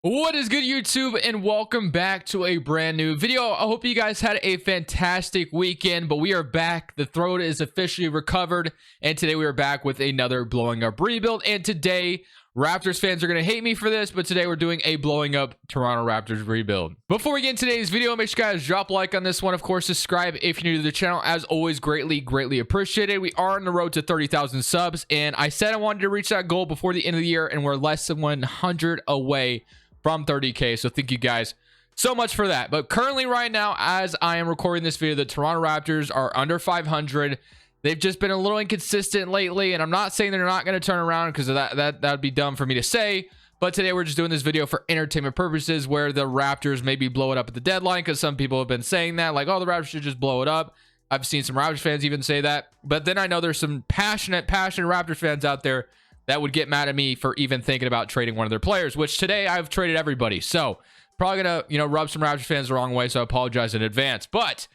What is good, YouTube, and welcome back to a brand new video. I hope you guys had a fantastic weekend, but we are back. The throat is officially recovered, and today we are back with another blowing up rebuild. And today, Raptors fans are going to hate me for this, but today we're doing a blowing up Toronto Raptors rebuild. Before we get into today's video, make sure you guys drop a like on this one. Of course, subscribe if you're new to the channel. As always, greatly appreciated. We are on the road to 30,000 subs, and I said I wanted to reach that goal before the end of the year, and we're less than 100 away from 30K. So thank you guys so much for that. But currently right now, as I am recording this video, the Toronto Raptors are under 500. They've just been a little inconsistent lately, and I'm not saying they're not going to turn around, because that would be dumb for me to say. But today we're just doing this video for entertainment purposes, where the Raptors maybe blow it up at the deadline, because some people have been saying that, like, oh, the Raptors should just blow it up. I've seen some Raptors fans even say that. But then I know there's some passionate Raptors fans out there that would get mad at me for even thinking about trading one of their players, which today I've traded everybody. So probably gonna, rub some Raptors fans the wrong way. So I apologize in advance, but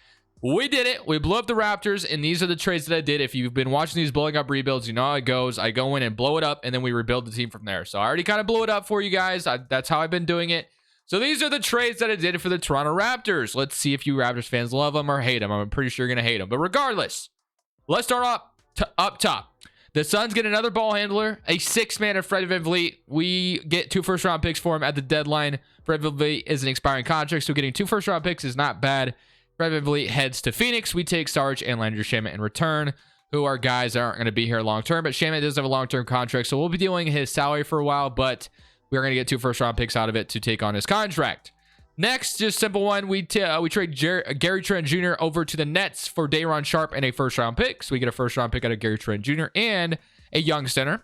we did it. We blew up the Raptors, and these are the trades that I did. If you've been watching these blowing up rebuilds, you know how it goes. I go in and blow it up, and then we rebuild the team from there. So I already kind of blew it up for you guys. That's how I've been doing it. So these are the trades that I did for the Toronto Raptors. Let's see if you Raptors fans love them or hate them. I'm pretty sure you're gonna hate them, but regardless, let's start up top. The Suns get another ball handler, a 6-man of Fred VanVleet. We get 2 first-round picks for him at the deadline. Fred VanVleet is an expiring contract, so getting 2 first-round picks is not bad. Fred VanVleet heads to Phoenix. We take Sarge and Landry Shamet in return, who are guys that aren't going to be here long-term. But Shamet does have a long-term contract, so we'll be dealing his salary for a while, but we're going to get 2 first-round picks out of it to take on his contract. Next, just simple one, we trade Gary Trent Jr. over to the Nets for Day'Ron Sharpe and a first-round pick. So we get a first-round pick out of Gary Trent Jr. and a young center.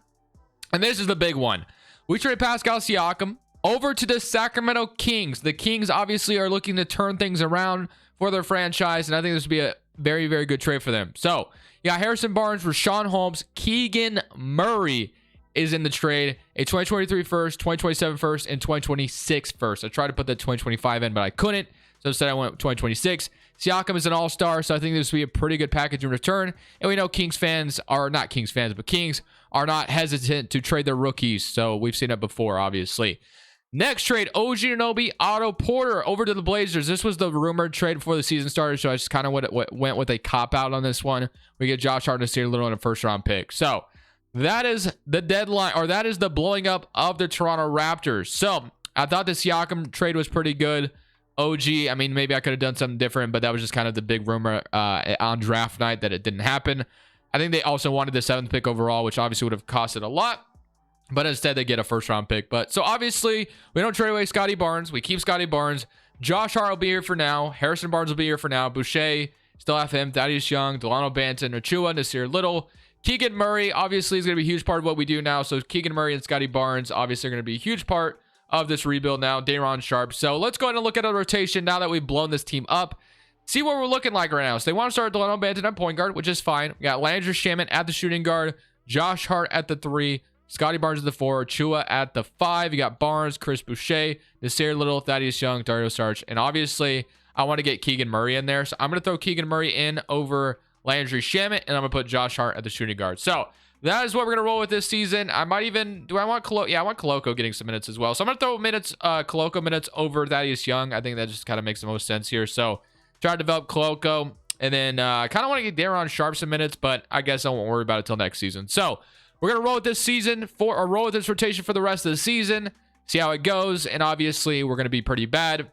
And this is the big one. We trade Pascal Siakam over to the Sacramento Kings. The Kings obviously are looking to turn things around for their franchise, and I think this would be a very, very good trade for them. So, yeah, Harrison Barnes, Rashawn Holmes, Keegan Murray is in the trade, a 2023 first, 2027 first, and 2026 first. I tried to put the 2025 in, but I couldn't. So instead I went with 2026. Siakam is an all-star, so I think this will be a pretty good package in return. And we know Kings are not hesitant to trade their rookies. So we've seen it before, obviously. Next trade, OG Anunoby, Otto Porter over to the Blazers. This was the rumored trade before the season started, so I just kind of went with a cop-out on this one. We get Josh Hart and Nasir Little in a first-round pick. So that is the deadline, or that is the blowing up of the Toronto Raptors. So I thought the Siakam trade was pretty good. OG, I mean, maybe I could have done something different, but that was just kind of the big rumor on draft night that it didn't happen. I think they also wanted the 7th pick overall, which obviously would have costed a lot, but instead they get a first-round pick. But so obviously we don't trade away Scotty Barnes. We keep Scotty Barnes. Josh Hart will be here for now. Harrison Barnes will be here for now. Boucher, still have him. Thaddeus Young, Delano Banton, Achua, Nasir Little. Keegan Murray obviously is going to be a huge part of what we do now. So Keegan Murray and Scotty Barnes obviously are going to be a huge part of this rebuild now. Day'Ron Sharpe. So let's go ahead and look at a rotation now that we've blown this team up. See what we're looking like right now. So they want to start Delano Banton at point guard, which is fine. We got Landry Shamet at the shooting guard, Josh Hart at the 3, Scotty Barnes at the 4, Achua at the 5. You got Barnes, Chris Boucher, Nasir Little, Thaddeus Young, Dario Saric. And obviously I want to get Keegan Murray in there. So I'm going to throw Keegan Murray in over Landry Shamet, and I'm going to put Josh Hart at the shooting guard. So that is what we're going to roll with this season. I might even, I want Koloko getting some minutes as well. So I'm going to throw Koloko minutes over Thaddeus Young. I think that just kind of makes the most sense here. So try to develop Koloko, and then I kind of want to get Day'Ron Sharpe some minutes, but I guess I won't worry about it till next season. So we're going to roll with this season roll with this rotation for the rest of the season, see how it goes. And obviously we're going to be pretty bad,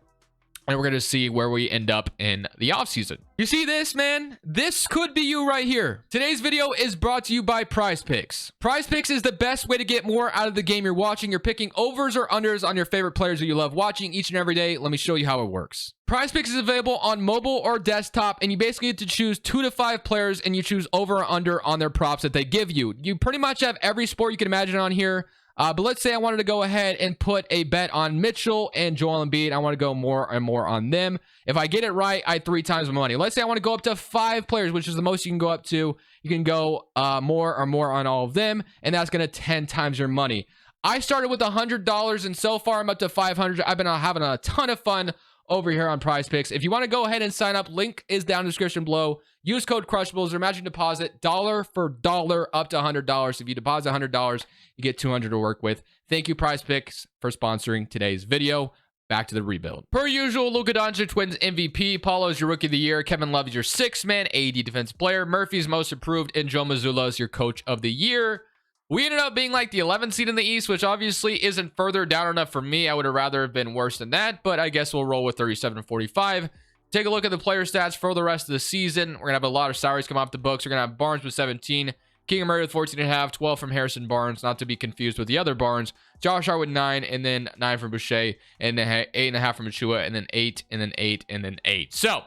and we're going to see where we end up in the offseason. You see this, man? This could be you right here. Today's video is brought to you by Prize Picks. Prize Picks is the best way to get more out of the game you're watching. You're picking overs or unders on your favorite players that you love watching each and every day. Let me show you how it works. Prize Picks is available on mobile or desktop, and you basically get to choose 2 to 5 players, and you choose over or under on their props that they give you. You pretty much have every sport you can imagine on here. But let's say I wanted to go ahead and put a bet on Mitchell and Joel Embiid. I want to go more and more on them. If I get it right, I 3 times my money. Let's say I want to go up to 5 players, which is the most you can go up to. You can go more on all of them, and that's going to 10 times your money. I started with $100, and so far I'm up to $500. I've been having a ton of fun over here on Prize Picks. If you want to go ahead and sign up, link is down in the description below. Use code Crushables. Their matching deposit, dollar for dollar, up to $100. If you deposit $100, you get $200 to work with. Thank you, Prize Picks, for sponsoring today's video. Back to the rebuild. Per usual, Luka Doncic wins MVP. Paulo is your Rookie of the Year. Kevin Love is your sixth man AD defensive player. Murphy's most improved, and Joe Mazzulla is your Coach of the Year. We ended up being like the 11th seed in the East, which obviously isn't further down enough for me. I would have rather have been worse than that, but I guess we'll roll with 37-45. Take a look at the player stats for the rest of the season. We're going to have a lot of salaries come off the books. We're going to have Barnes with 17, Keegan Murray with 14.5, 12 from Harrison Barnes, not to be confused with the other Barnes. Josh Hart with 9, and then 9 from Boucher, and then 8.5 from Achua, and then 8, and then 8, and then 8. So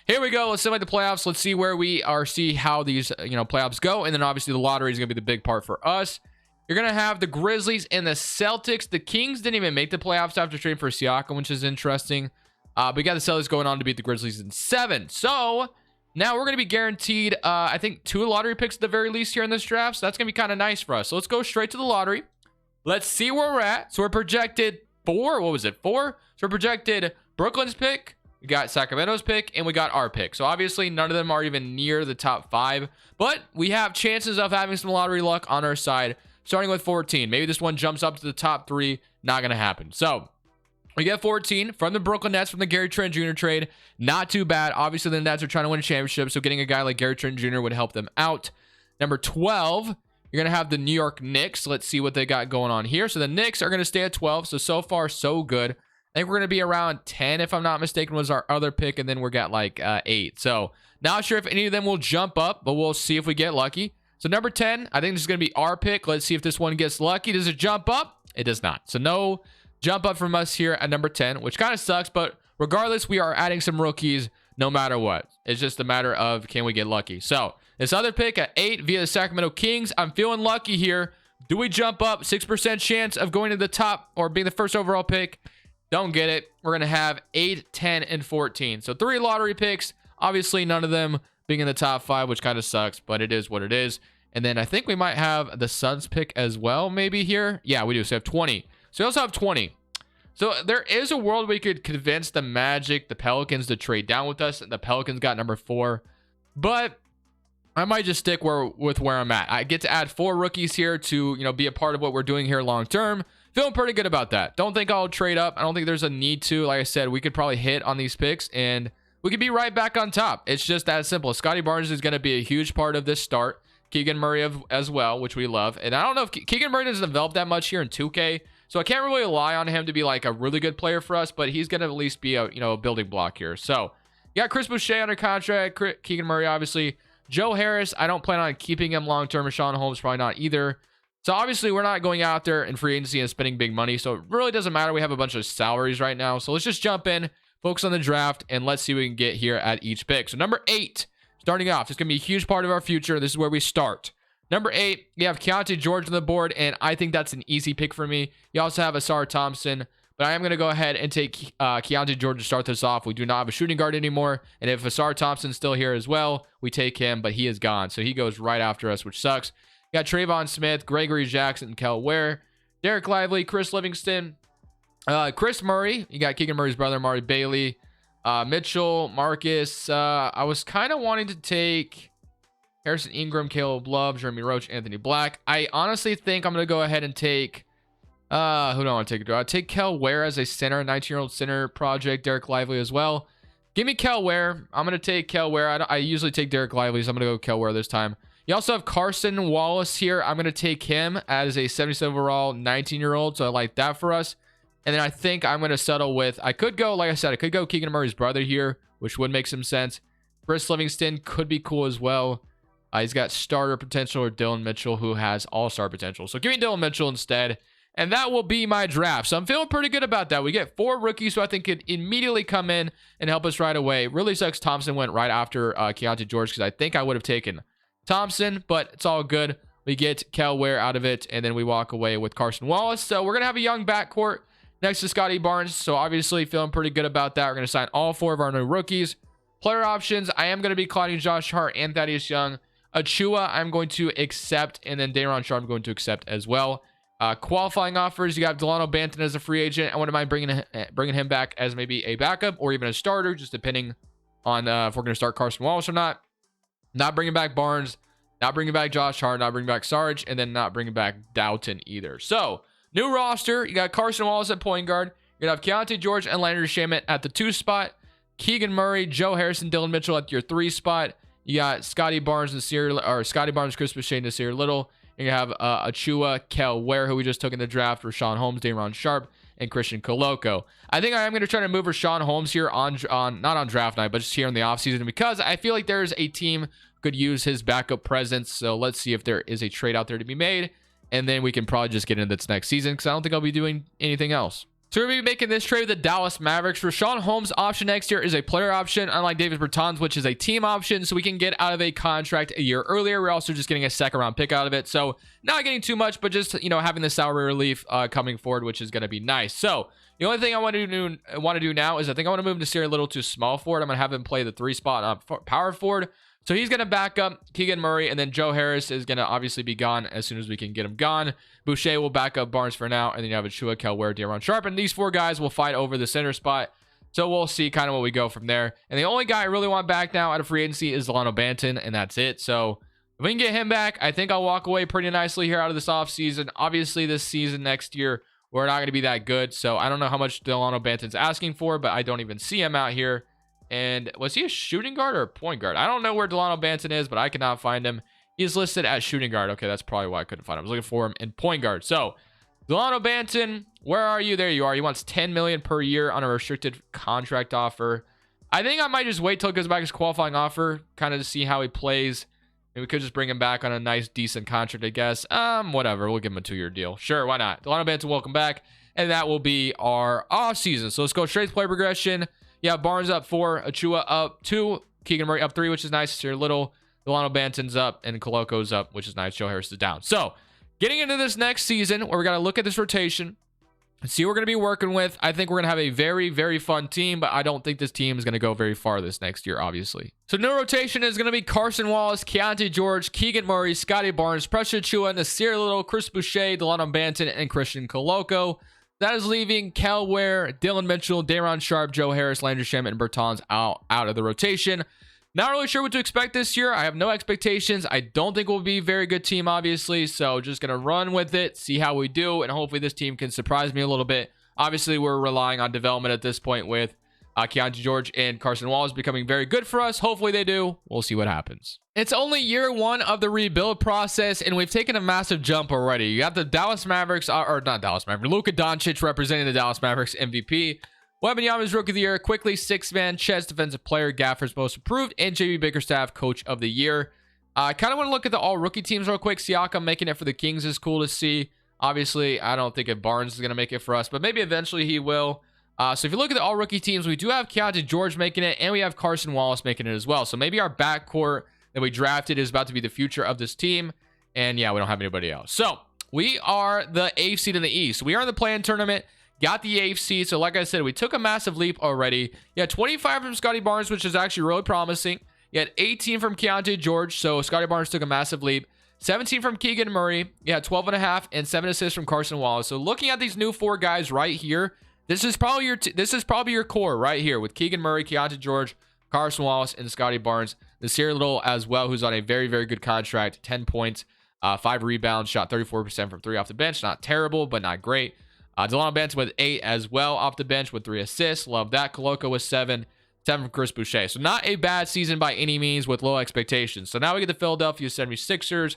here we go. Let's simulate the playoffs. Let's see where we are, see how these playoffs go, and then obviously the lottery is going to be the big part for us. You're going to have the Grizzlies and the Celtics. The Kings didn't even make the playoffs after trading for Siakam, which is interesting. But we got the Celtics going on to beat the Grizzlies in 7. So now we're going to be guaranteed, I think, 2 lottery picks at the very least here in this draft. So that's going to be kind of nice for us. So let's go straight to the lottery. Let's see where we're at. So we're projected 4. What was it? 4? So we're projected Brooklyn's pick. We got Sacramento's pick, and we got our pick. So obviously none of them are even near the top 5. But we have chances of having some lottery luck on our side. Starting with 14. Maybe this one jumps up to the top 3. Not going to happen. So we get 14 from the Brooklyn Nets from the Gary Trent Jr. trade. Not too bad. Obviously, the Nets are trying to win a championship, so getting a guy like Gary Trent Jr. would help them out. Number 12, you're going to have the New York Knicks. Let's see what they got going on here. So the Knicks are going to stay at 12. So far, so good. I think we're going to be around 10, if I'm not mistaken, was our other pick, and then we got like 8. So not sure if any of them will jump up, but we'll see if we get lucky. So number 10, I think this is going to be our pick. Let's see if this one gets lucky. Does it jump up? It does not. So no jump up from us here at number 10, which kind of sucks. But regardless, we are adding some rookies no matter what. It's just a matter of can we get lucky. So this other pick at 8 via the Sacramento Kings. I'm feeling lucky here. Do we jump up? 6% chance of going to the top or being the first overall pick. Don't get it. We're going to have 8, 10, and 14. So 3 lottery picks. Obviously, none of them being in the top 5, which kind of sucks, but it is what it is. And then I think we might have the Suns pick as well, maybe here. Yeah, we do. So we have 20. So we also have 20. So there is a world we could convince the Magic, the Pelicans to trade down with us. The Pelicans got number 4. But I might just stick with where I'm at. I get to add 4 rookies here to, be a part of what we're doing here long term. Feeling pretty good about that. Don't think I'll trade up. I don't think there's a need to. Like I said, we could probably hit on these picks and we could be right back on top. It's just that simple. Scotty Barnes is going to be a huge part of this start. Keegan Murray as well, which we love. And I don't know if Keegan Murray doesn't develop that much here in 2K. So I can't really rely on him to be like a really good player for us, but he's going to at least be a building block here. So you got Chris Boucher under contract, Keegan Murray, obviously. Joe Harris, I don't plan on keeping him long-term. Rashawn Holmes, probably not either. So obviously we're not going out there in free agency and spending big money. So it really doesn't matter. We have a bunch of salaries right now. So let's just jump in, focus on the draft, and let's see what we can get here at each pick. So number 8, starting off, it's going to be a huge part of our future. This is where we start. Number 8, you have Keontae George on the board, and I think that's an easy pick for me. You also have Asar Thompson, but I am going to go ahead and take Keontae George to start this off. We do not have a shooting guard anymore, and if Asar Thompson's still here as well, we take him, but he is gone, so he goes right after us, which sucks. You got Trayvon Smith, Gregory Jackson, and Kel Ware, Derek Lively, Chris Livingston, Chris Murray. You got Keegan Murray's brother, Mari Bailey, Mitchell, Marcus. I was kind of wanting to take Harrison Ingram, Caleb Love, Jeremy Roach, Anthony Black. I honestly think I'm going to go ahead and take, who do I want to take? Do I take Kel Ware as a center, 19-year-old center project, Derek Lively as well? Give me Kel Ware. I'm going to take Kel Ware. I usually take Derek Lively, so I'm going to go Kel Ware this time. You also have Carson Wallace here. I'm going to take him as a 77 overall, 19-year-old, so I like that for us. And then I think I'm going to settle with, I could go, like I said, I could go Keegan Murray's brother here, which would make some sense. Chris Livingston could be cool as well. He's got starter potential, or Dylan Mitchell, who has all-star potential. So give me Dylan Mitchell instead, and that will be my draft. So I'm feeling pretty good about that. We get 4 rookies who I think could immediately come in and help us right away. Really sucks Thompson went right after Keontae George, because I think I would have taken Thompson, but it's all good. We get Kel Ware out of it, and then we walk away with Carson Wallace. So we're going to have a young backcourt next to Scotty Barnes. So obviously feeling pretty good about that. We're going to sign all 4 of our new rookies. Player options, I am going to be Claudine Josh Hart and Thaddeus Young. Achua, I'm going to accept, and then Day'Ron Sharpe I'm going to accept as well. Qualifying offers, you got Delano Banton as a free agent. I wouldn't mind bringing him back as maybe a backup or even a starter, just depending on if we're going to start Carson Wallace or not. Not bringing back Barnes, not bringing back Josh Hart, not bringing back Sarge, and then not bringing back Doughton either. So, new roster, you got Carson Wallace at point guard. You're going to have Keontae George and Landry Shamet at the 2 spot. Keegan Murray, Joe Harrison, Dylan Mitchell at your 3 spot. You got Scotty Barnes, Chris Boucher, Nasir Little. And you have Achua, Kel Ware, who we just took in the draft, Rashawn Holmes, Day'Ron Sharp, and Christian Koloko. I think I am going to try to move Rashawn Holmes here on not on draft night, but just here in the offseason, because I feel like there's a team who could use his backup presence. So let's see if there is a trade out there to be made, and then we can probably just get into this next season, because I don't think I'll be doing anything else. So we're going to be making this trade with the Dallas Mavericks. Rashawn Holmes' option next year is a player option, unlike Davis Bertans, which is a team option. So we can get out of a contract a year earlier. We're also just getting a second-round pick out of it. So not getting too much, but just, having the salary relief coming forward, which is going to be nice. So the only thing I want to do now is I think I want to move Nasir Little to small forward. I'm going to have him play the 3 spot power forward. So he's going to back up Keegan Murray, and then Joe Harris is going to obviously be gone as soon as we can get him gone. Boucher will back up Barnes for now, and then you have Achua, Kel Ware, Day'Ron Sharp, and these 4 guys will fight over the center spot. So we'll see kind of what we go from there. And the only guy I really want back now out of free agency is Delano Banton, and that's it. So if we can get him back, I think I'll walk away pretty nicely here out of this offseason. Obviously, this season next year, we're not going to be that good. So I don't know how much Delano Banton's asking for, but I don't even see him out here. And was he a shooting guard or a point guard? I don't know where Delano Banton is, but I cannot find him. He's listed as shooting guard. Okay, that's probably why I couldn't find him. I was looking for him in point guard. So, Delano Banton, where are you? There you are. He wants $10 million per year on a restricted contract offer. I think I might just wait till he goes back his qualifying offer, kind of to see how he plays. Maybe we could just bring him back on a nice, decent contract, I guess. Whatever. We'll give him a 2-year deal. Sure, why not? Delano Banton, welcome back. And that will be our offseason. So let's go straight to play progression. Yeah, Barnes up 4, Achua up 2, Keegan Murray up 3, which is nice. Here, Little, Delano Banton's up, and Koloko's up, which is nice. Joe Harris is down. So, getting into this next season, where we got to look at this rotation and see what we're going to be working with. I think we're going to have a very, very fun team, but I don't think this team is going to go very far this next year, obviously. So, new rotation is going to be Carson Wallace, Keontae George, Keegan Murray, Scotty Barnes, Pressure Achua, Nasir Little, Chris Boucher, Delano Banton, and Christian Koloko. That is leaving Kel Ware, Dylan Mitchell, Day'Ron Sharp, Joe Harris, Landry Shamet, and Bertans out of the rotation. Not really sure what to expect this year. I have no expectations. I don't think we'll be a very good team, obviously. So just going to run with it, see how we do, and hopefully this team can surprise me a little bit. Obviously, we're relying on development at this point with Keontae George and Carson Wallace becoming very good for us. Hopefully they do. We'll see what happens. It's only year 1 of the rebuild process, and we've taken a massive jump already. You got the Dallas Mavericks, or not Dallas Mavericks, Luka Doncic representing the Dallas Mavericks MVP. Wembanyama's Rookie of the Year, quickly 6-man, Chet's Defensive Player, Gaffer's Most Improved, and JB Bickerstaff Coach of the Year. I kind of want to look at the all-rookie teams real quick. Siakam making it for the Kings is cool to see. Obviously, I don't think if Barnes is going to make it for us, but maybe eventually he will. So if you look at the all-rookie teams, we do have Keontae George making it, and we have Carson Wallace making it as well. So maybe our backcourt that we drafted is about to be the future of this team. And yeah, we don't have anybody else. So we are the 8th seed in the East. We are in the play-in tournament. Got the 8th seed. So like I said, we took a massive leap already. You had 25 from Scotty Barnes, which is actually really promising. You had 18 from Keontae George. So Scotty Barnes took a massive leap. 17 from Keegan Murray. You had 12.5 and 7 assists from Carson Wallace. So looking at these new 4 guys right here, this is probably your core right here with Keegan Murray, Keontae George, Carson Wallace, and Scotty Barnes. Nasir Little as well, who's on a very, very good contract. 10 points, 5 rebounds, shot 34% from 3 off the bench. Not terrible, but not great. Delano Banton with 8 as well off the bench with 3 assists. Love that. Koloko with 7 from Chris Boucher. So not a bad season by any means with low expectations. So now we get the Philadelphia 76ers.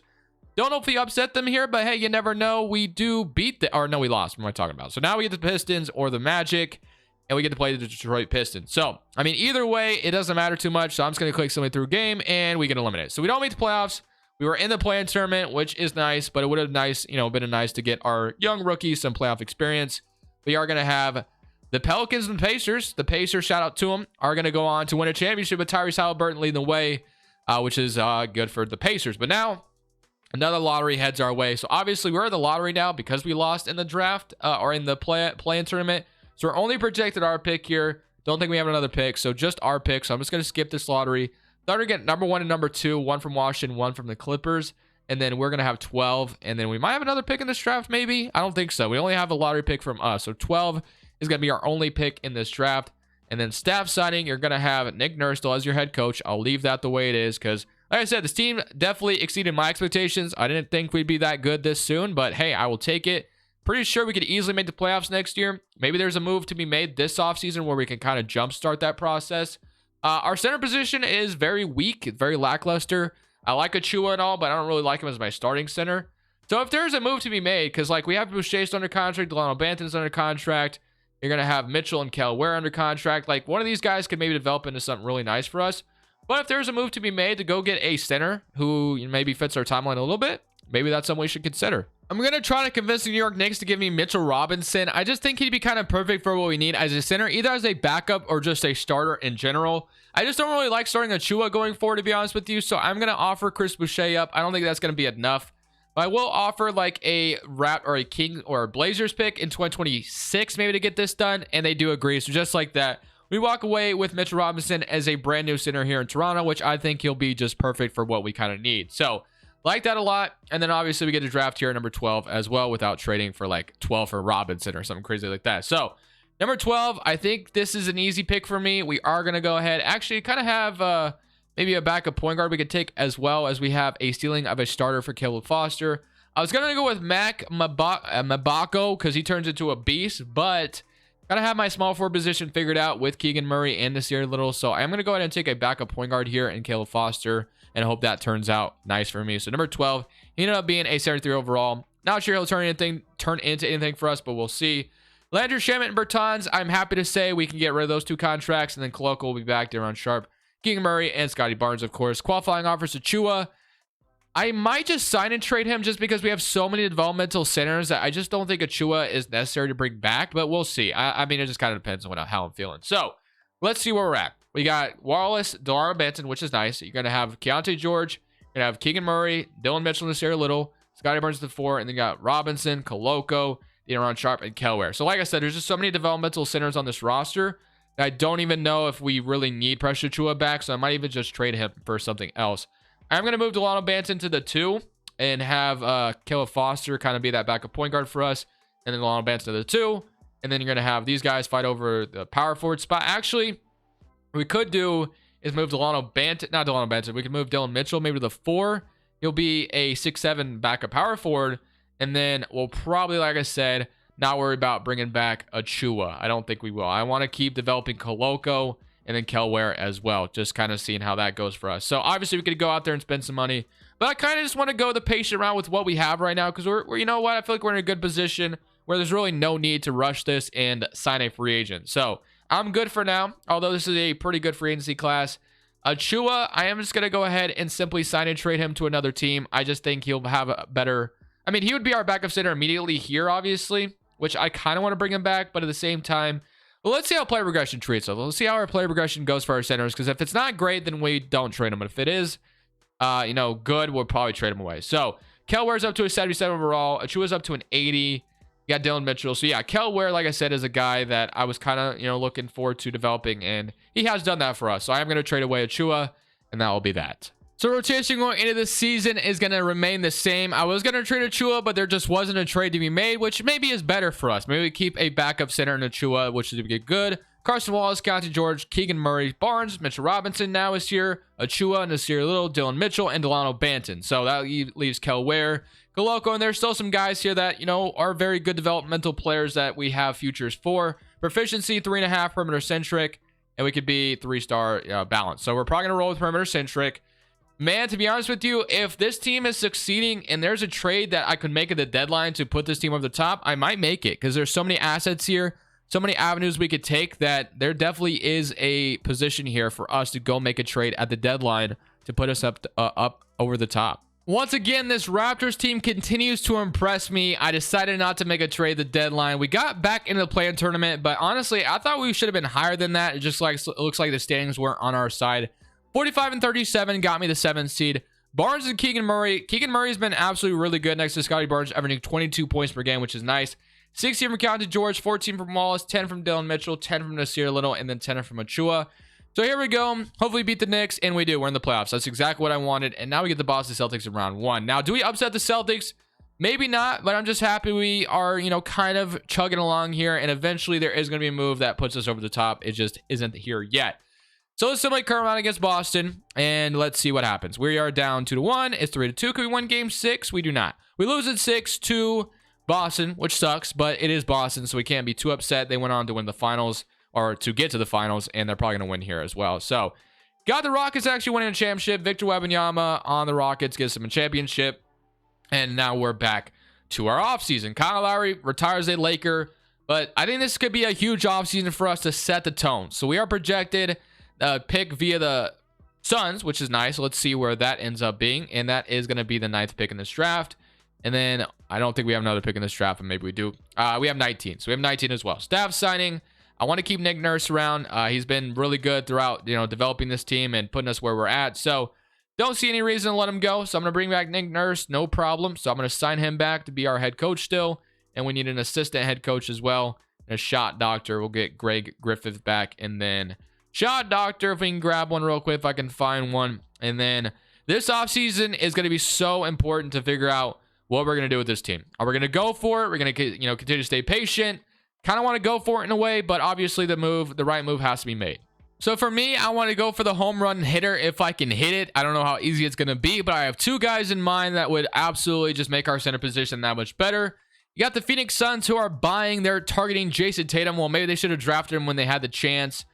Don't know if we upset them here, but hey, you never know. We do beat we lost. What am I talking about? So now we get the Pistons or the Magic, and we get to play the Detroit Pistons. So, I mean, either way, it doesn't matter too much. So I'm just going to click somebody through game, and we get eliminated. So we don't make the playoffs. We were in the play-in tournament, which is nice, but it would have been nice to get our young rookies some playoff experience. We are going to have the Pelicans and the Pacers. The Pacers, shout out to them, are going to go on to win a championship with Tyrese Halliburton leading the way, which is good for the Pacers. But now, another lottery heads our way. So obviously, we're in the lottery now because we lost in the draft or in the play-in tournament. So we're only projected our pick here. Don't think we have another pick, so just our pick. So I'm just going to skip this lottery. Thought we'd get number 1 and number 2, one from Washington, one from the Clippers. And then we're going to have 12. And then we might have another pick in this draft, maybe. I don't think so. We only have a lottery pick from us. So 12 is going to be our only pick in this draft. And then staff signing, you're going to have Nick Nurse still as your head coach. I'll leave that the way it is because, like I said, this team definitely exceeded my expectations. I didn't think we'd be that good this soon, but hey, I will take it. Pretty sure we could easily make the playoffs next year. Maybe there's a move to be made this offseason where we can kind of jumpstart that process. Our center position is very weak, very lackluster. I like Achua and all, but I don't really like him as my starting center. So if there's a move to be made, because like we have Boucher's under contract, Delano Banton's under contract, you're going to have Mitchell and Kel Ware under contract. Like one of these guys could maybe develop into something really nice for us. But if there's a move to be made to go get a center who maybe fits our timeline a little bit, maybe that's something we should consider. I'm going to try to convince the New York Knicks to give me Mitchell Robinson. I just think he'd be kind of perfect for what we need as a center, either as a backup or just a starter in general. I just don't really like starting Achua going forward, to be honest with you. So I'm going to offer Chris Boucher up. I don't think that's going to be enough. But I will offer like a or a King or a Blazers pick in 2026 maybe to get this done. And they do agree. So just like that, we walk away with Mitchell Robinson as a brand new center here in Toronto, which I think he'll be just perfect for what we kind of need. So like that a lot. And then obviously we get a draft here at number 12 as well without trading for like 12 for Robinson or something crazy like that. So number 12, I think this is an easy pick for me. We are going to go ahead. Actually, kind of have maybe a backup point guard we could take as well as we have a stealing of a starter for Caleb Foster. I was going to go with Mac Mabako because he turns into a beast, but gotta have my small forward position figured out with Keegan Murray and Nasir Little. So I'm going to go ahead and take a backup point guard here in Caleb Foster and hope that turns out nice for me. So number 12, he ended up being a 73 overall. Not sure he'll turn into anything for us, but we'll see. Landry Shamet and Bertans, I'm happy to say we can get rid of those two contracts, and then Koloko will be back there on Sharp. Keegan Murray and Scotty Barnes, of course. Qualifying offers to Chua. I might just sign and trade him just because we have so many developmental centers that I just don't think Achua is necessary to bring back, but we'll see. I mean, it just kind of depends on how I'm feeling. So let's see where we're at. We got Wallace, Delano Banton, which is nice. You're going to have Keontae George. You're going to have Keegan Murray, Dylan Mitchell, and Nasir Little. Scotty Barnes at the 4, and then you got Robinson, Koloko, Ron Sharp, and Kelware. So like I said, there's just so many developmental centers on this roster that I don't even know if we really need Precious Achua back, so I might even just trade him for something else. I'm going to move Delano Banton to the 2 and have Caleb Foster kind of be that backup point guard for us, and then Delano Banton to the 2, and then you're going to have these guys fight over the power forward spot. Actually, what we could do is move Delano Banton, not Delano Banton, we could move Dylan Mitchell maybe to the 4. He'll be a 6'7" backup power forward, and then we'll probably, like I said, not worry about bringing back Achua. I don't think we will. I want to keep developing Koloko and then Kelware as well, just kind of seeing how that goes for us. So obviously we could go out there and spend some money, but I kind of just want to go the patient route with what we have right now, because we're you know what, I feel like we're in a good position where there's really no need to rush this and sign a free agent. So I'm good for now, although this is a pretty good free agency class. Achua, I am just going to go ahead and simply sign and trade him to another team. I just think he'll have a better, I mean, he would be our backup center immediately here, obviously, which I kind of want to bring him back, but at the same time, well, let's see how player progression treats us. Let's see how our player progression goes for our centers, because if it's not great, then we don't trade him. But if it is, good, we'll probably trade him away. So Kelware's up to a 77 overall. Achua's up to an 80. You got Dylan Mitchell. So yeah, Kelware, like I said, is a guy that I was kind of, looking forward to developing, and he has done that for us. So I'm going to trade away Achua, and that will be that. So rotation going into this season is going to remain the same. I was going to trade Achua, but there just wasn't a trade to be made, which maybe is better for us. Maybe we keep a backup center in Achua, which would be good. Carson Wallace, Keontae George, Keegan Murray, Barnes, Mitchell Robinson now is here. Achua, Nasir Little, Dylan Mitchell, and Delano Banton. So that leaves Kelware, Koloko, and there's still some guys here that, are very good developmental players that we have futures for. Proficiency, 3.5, perimeter centric, and we could be 3-star balance. So we're probably going to roll with perimeter centric. Man, to be honest with you, if this team is succeeding and there's a trade that I could make at the deadline to put this team over the top, I might make it, because there's so many assets here, so many avenues we could take, that there definitely is a position here for us to go make a trade at the deadline to put us up over the top. Once again, this Raptors team continues to impress me. I decided not to make a trade at the deadline. We got back into the play-in tournament, but honestly, I thought we should have been higher than that. It just looks like the standings weren't on our side. 45 and 37 got me the 7th seed. Barnes and Keegan Murray. Keegan Murray's been absolutely really good next to Scotty Barnes, averaging 22 points per game, which is nice. 16 from Keontae George, 14 from Wallace, 10 from Dylan Mitchell, 10 from Nasir Little, and then 10 from Achua. So here we go. Hopefully beat the Knicks, and we do. We're in the playoffs. That's exactly what I wanted. And now we get the Boston Celtics in round 1. Now, do we upset the Celtics? Maybe not, but I'm just happy we are, kind of chugging along here. And eventually there is going to be a move that puts us over the top. It just isn't here yet. So let's simulate current round against Boston, and let's see what happens. We are down 2-1. It's 3-2. Can we win game 6? We do not. We lose at 6 to Boston, which sucks, but it is Boston, so we can't be too upset. They went on to win the finals, or to get to the finals, and they're probably going to win here as well. So got the Rockets actually winning a championship. Victor Wembanyama on the Rockets gives them a championship, and now we're back to our offseason. Kyle Lowry retires a Laker, but I think this could be a huge offseason for us to set the tone. So we are projected pick via the Suns, which is nice. Let's see where that ends up being, and that is going to be the 9th pick in this draft. And then I don't think we have another pick in this draft, but maybe we do. We have 19, so we have 19 as well. Staff signing. I want to keep Nick Nurse around. He's been really good throughout, developing this team and putting us where we're at. So don't see any reason to let him go. So I'm going to bring back Nick Nurse, no problem. So I'm going to sign him back to be our head coach still, and we need an assistant head coach as well, and a shot doctor. We'll get Greg Griffith back, and then shot doctor, if we can grab one real quick, if I can find one. And then this offseason is going to be so important to figure out what we're going to do with this team. Are we going to go for it? We're going to, continue to stay patient. Kind of want to go for it in a way, but obviously the right move has to be made. So for me, I want to go for the home run hitter if I can hit it. I don't know how easy it's going to be, but I have 2 guys in mind that would absolutely just make our center position that much better. You got the Phoenix Suns who are buying. They're targeting Jason Tatum. Well, maybe they should have drafted him when they had the chance.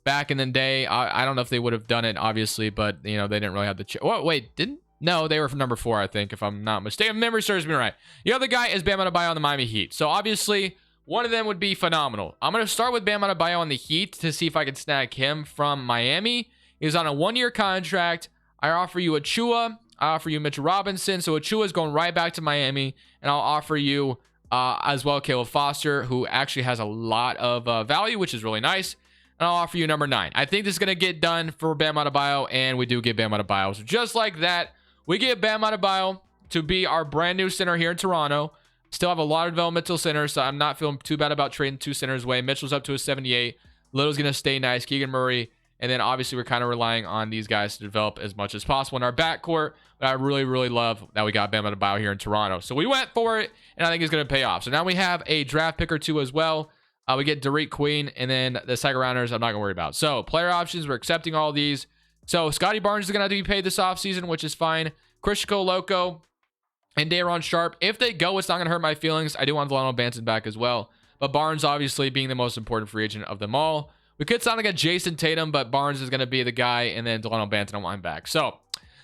Back in the day, I don't know if they would have done it, obviously, but, they didn't really have the chance. Oh, wait, didn't? No, they were from number 4, I think, if I'm not mistaken. Memory serves me right. The other guy is Bam Adebayo on the Miami Heat. So, obviously, one of them would be phenomenal. I'm going to start with Bam Adebayo on the Heat to see if I can snag him from Miami. He's on a 1-year contract. I offer you Achua. I offer you Mitchell Robinson. So, Achua is going right back to Miami. And I'll offer you as well Caleb Foster, who actually has a lot of value, which is really nice. And I'll offer you number 9. I think this is going to get done for Bam Adebayo, and we do get Bam Adebayo. So just like that, we get Bam Adebayo to be our brand new center here in Toronto. Still have a lot of developmental centers, so I'm not feeling too bad about trading 2 centers away. Mitchell's up to a 78. Little's going to stay nice. Keegan Murray. And then obviously we're kind of relying on these guys to develop as much as possible in our backcourt. But I really, really love that we got Bam Adebayo here in Toronto. So we went for it, and I think it's going to pay off. So now we have a draft pick or 2 as well. We get Derek Queen, and then the second rounders I'm not going to worry about. So player options, we're accepting all these. So Scotty Barnes is going to have to be paid this offseason, which is fine. Christian Loco and Day'Ron Sharp, if they go, it's not going to hurt my feelings. I do want Delano Banton back as well. But Barnes obviously being the most important free agent of them all. We could sound like a Jason Tatum, but Barnes is going to be the guy, and then Delano Banton I want him back. So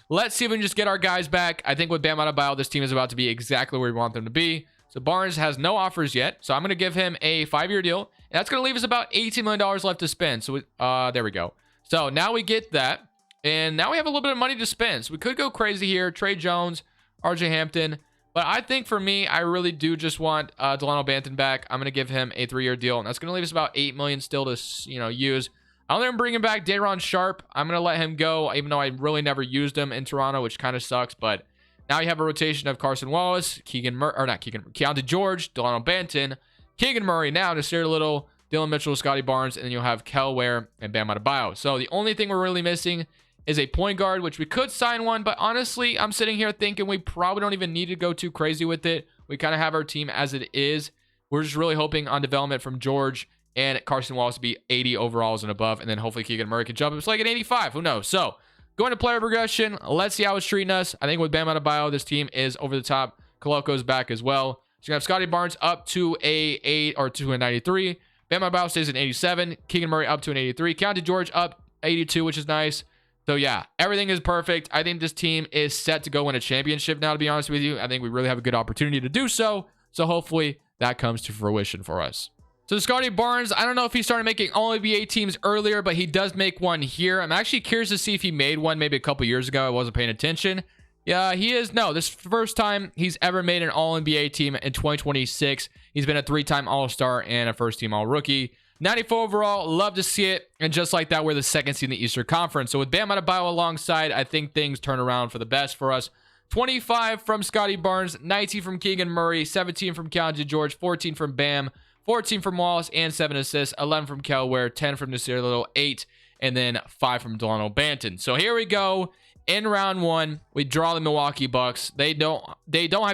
let's see if we can just get our guys back. I think with Bam Adebayo, this team is about to be exactly where we want them to be. So Barnes has no offers yet. So I'm going to give him a 5-year deal. And that's going to leave us about $18 million left to spend. So there we go. So now we get that. And now we have a little bit of money to spend. So we could go crazy here. Trey Jones, RJ Hampton. But I think for me, I really do just want Delano Banton back. I'm going to give him a 3-year deal. And that's going to leave us about $8 million still to use. I'm going to bring him back Day'Ron Sharp. I'm going to let him go, even though I really never used him in Toronto, which kind of sucks. But now you have a rotation of Carson Wallace, Keontae George, Delano Banton, Keegan Murray now, Nasir Little, Dylan Mitchell, Scotty Barnes, and then you'll have Kel Ware and Bam Adebayo. So the only thing we're really missing is a point guard, which we could sign one, but honestly, I'm sitting here thinking we probably don't even need to go too crazy with it. We kind of have our team as it is. We're just really hoping on development from George and Carson Wallace to be 80 overalls and above, and then hopefully Keegan Murray can jump up. It's like an 85. Who knows? So going to player progression, let's see how it's treating us. I think with Bam Adebayo, this team is over the top. Koloko's back as well. So you have Scotty Barnes up to a 8 or to a 93. Bam Adebayo stays at 87. Keegan Murray up to an 83. Keontae George up 82, which is nice. So yeah, everything is perfect. I think this team is set to go win a championship now, to be honest with you. I think we really have a good opportunity to do so. So hopefully that comes to fruition for us. So Scotty Barnes, I don't know if he started making All-NBA teams earlier, but he does make one here. I'm actually curious to see if he made one maybe a couple years ago. I wasn't paying attention. Yeah, he is. No, this is the first time he's ever made an All-NBA team in 2026. He's been a 3-time All-Star and a first-team All-Rookie. 94 overall, love to see it. And just like that, we're the second seed in the Eastern Conference. So with Bam Adebayo alongside, I think things turn around for the best for us. 25 from Scotty Barnes, 19 from Keegan Murray, 17 from Keontae George, 14 from Bam, 14 from Wallace, and 7 assists, 11 from Kel Ware, 10 from Nasir Little, 8 and then 5 from Delano Banton. So here we go. In round 1, we draw the Milwaukee Bucks. They don't have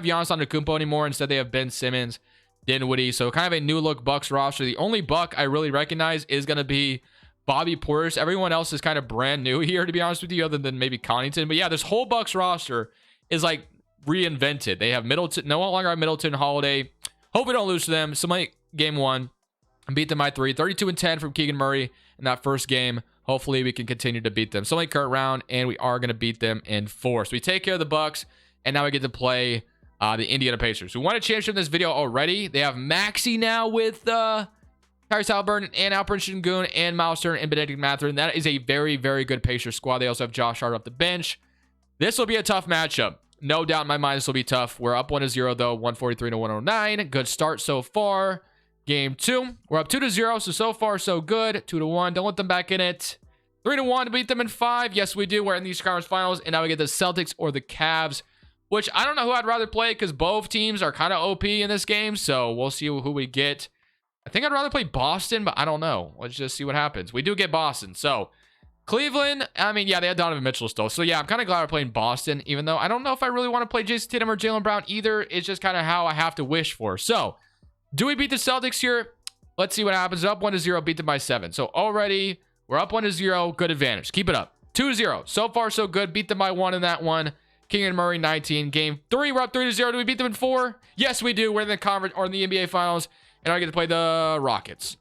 Giannis Antetokounmpo anymore. Instead, they have Ben Simmons, Dinwiddie. So kind of a new look Bucks roster. The only Buck I really recognize is going to be Bobby Portis. Everyone else is kind of brand new here, to be honest with you, other than maybe Connaughton. But yeah, this whole Bucks roster is like reinvented. They have Middleton, no longer have Middleton, Holiday. Hope we don't lose to them. So like game 1, beat them by 3, 32-10 from Keegan Murray in that first game. Hopefully we can continue to beat them. So like current round, and we are going to beat them in 4. So we take care of the Bucks, and now we get to play the Indiana Pacers. We won a championship in this video already. They have Maxey now with Tyrese Halliburton and Alperen Sengun and Miles Turner and Benedict Mathurin. That is a very, very good Pacers squad. They also have Josh Hart off the bench. This will be a tough matchup. No doubt in my mind this will be tough. We're up 1-0 though, 143-109. Good start so far. Game 2, we're up 2-0, so far so good. 2-1, don't let them back in it. 3-1 to beat them in 5. Yes, we do. We're in these conference finals, and now we get the Celtics or the Cavs, which I don't know who I'd rather play because both teams are kind of OP in this game, so we'll see who we get. I think I'd rather play Boston, but I don't know. Let's just see what happens. We do get Boston, so Cleveland, I mean, yeah, they had Donovan Mitchell still. So, yeah, I'm kind of glad we're playing Boston, even though I don't know if I really want to play Jason Tatum or Jaylen Brown either. It's just kind of how I have to wish for. So, do we beat the Celtics here? Let's see what happens. Up 1-0, beat them by 7. So, already, we're up 1-0. Good advantage. Keep it up. 2-0. So far, so good. Beat them by 1 in that one. Keegan Murray, 19. Game 3, we're up 3-0. Do we beat them in 4? Yes, we do. We're in the conference or in the NBA Finals, and I get to play the Rockets.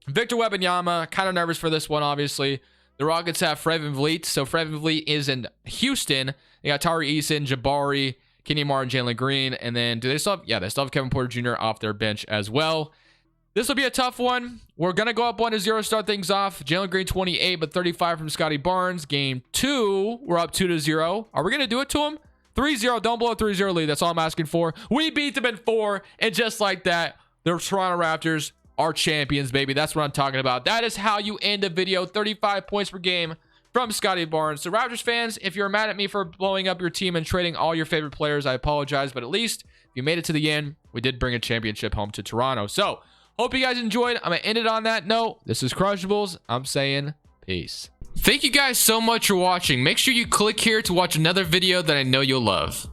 Victor Wembanyama, kind of nervous for this one, obviously. The Rockets have Fred VanVleet. So Fred VanVleet is in Houston. They got Tari Eason, Jabari, Kenny Martin, Jalen Green. And then do they still have? Yeah, they still have Kevin Porter Jr. off their bench as well. This will be a tough one. We're going to go up 1-0, start things off. Jalen Green, 28, but 35 from Scotty Barnes. Game 2, we're up 2-0. Are we going to do it to him? 3-0. Don't blow a 3-0 lead. That's all I'm asking for. We beat them in 4. And just like that, the Toronto Raptors are champions, baby. That's what I'm talking about. That is how you end a video. 35 points per game from Scotty Barnes. So Raptors fans, if you're mad at me for blowing up your team and trading all your favorite players, I apologize. But at least if you made it to the end, we did bring a championship home to Toronto. So hope you guys enjoyed. I'm going to end it on that note. This is Crushables. I'm saying peace. Thank you guys so much for watching. Make sure you click here to watch another video that I know you'll love.